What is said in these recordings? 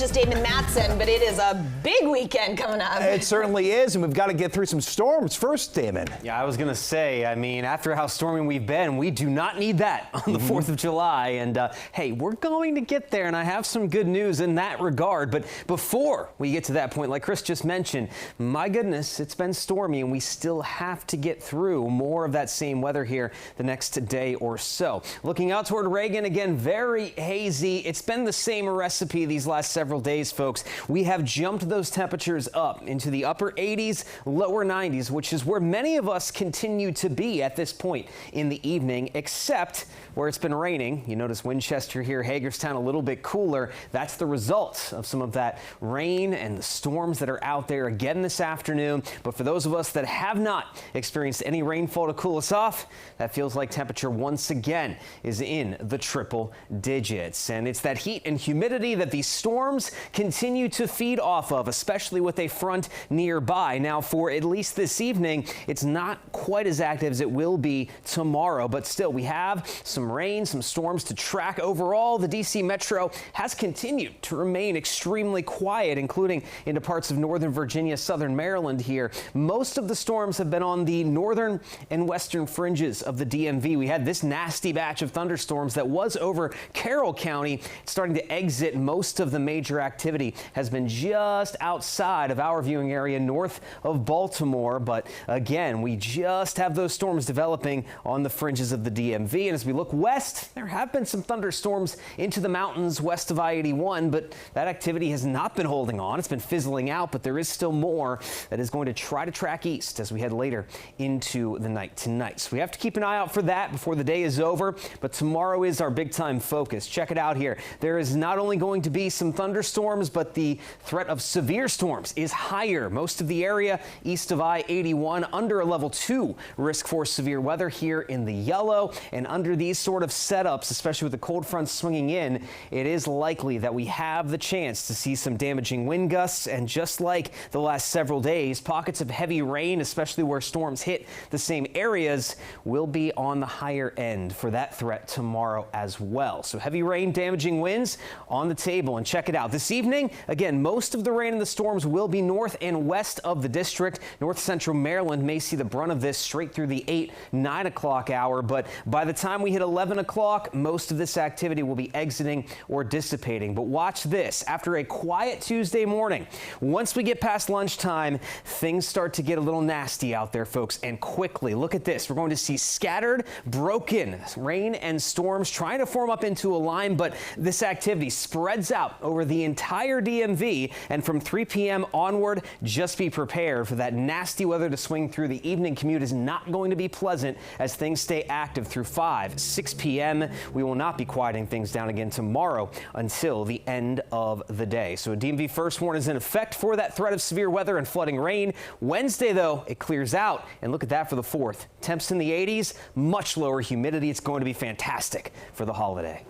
meteorologist Damon Matson, but it is a big weekend coming up. It certainly is, and we've got to get through some storms first, Damon. Yeah, I was going to say, I mean, after how stormy we've been, we do not need that on the 4th of July. And hey, we're going to get there, and I have some good news in that regard. But before we get to that point, like Chris just mentioned, my goodness, it's been stormy, and we still have to get through more of that same weather here the next day or so. Looking out toward Reagan, again, very hazy. It's been the same recipe these last several days, folks. We have jumped those temperatures up into the upper 80s, lower 90s, which is where many of us continue to be at this point in the evening, except where it's been raining. You notice Winchester here, Hagerstown a little bit cooler. That's the result of some of that rain and the storms that are out there again this afternoon. But for those of us that have not experienced any rainfall to cool us off, that feels like temperature once again is in the triple digits. And it's that heat and humidity that these storms continue to feed off of, especially with a front nearby. Now, for at least this evening, it's not quite as active as it will be tomorrow, but still we have some rain, some storms to track. Overall, the DC Metro has continued to remain extremely quiet, including into parts of northern Virginia, southern Maryland here. Most of the storms have been on the northern and western fringes of the DMV. We had this nasty batch of thunderstorms that was over Carroll County, starting to exit. Most of the major activity has been just outside of our viewing area north of Baltimore. But again, we just have those storms developing on the fringes of the DMV. And as we look west, there have been some thunderstorms into the mountains west of I-81, but that activity has not been holding on. It's been fizzling out, but there is still more that is going to try to track east as we head later into the night tonight. So we have to keep an eye out for that before the day is over. But tomorrow is our big time focus. Check it out here. There is not only going to be some thunderstorms, but the threat of severe storms is higher. Most of the area east of I-81 under a level 2 risk for severe weather here in the yellow. And under these sort of setups, especially with the cold front swinging in, it is likely that we have the chance to see some damaging wind gusts. And just like the last several days, pockets of heavy rain, especially where storms hit the same areas, will be on the higher end for that threat tomorrow as well. So heavy rain, damaging winds on the table. And check it out. This evening, again, most of the rain and the storms will be north and west of the district. North central Maryland may see the brunt of this straight through the 8-9 o'clock hour. But by the time we hit 11 o'clock, most of this activity will be exiting or dissipating. But watch this. After a quiet Tuesday morning, once we get past lunchtime, things start to get a little nasty out there, folks, and quickly. Look at this. We're going to see scattered, broken rain and storms trying to form up into a line, but this activity spreads out over the entire DMV, and from 3 p.m. onward, just be prepared for that nasty weather to swing through. The evening commute is not going to be pleasant as things stay active through 5-6 p.m. We will not be quieting things down again tomorrow until the end of the day. So a DMV first warning is in effect for that threat of severe weather and flooding rain. Wednesday, though, it clears out, and look at that for the 4th. Temps in the 80s, much lower humidity. It's going to be fantastic for the holiday.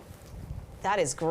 That is great.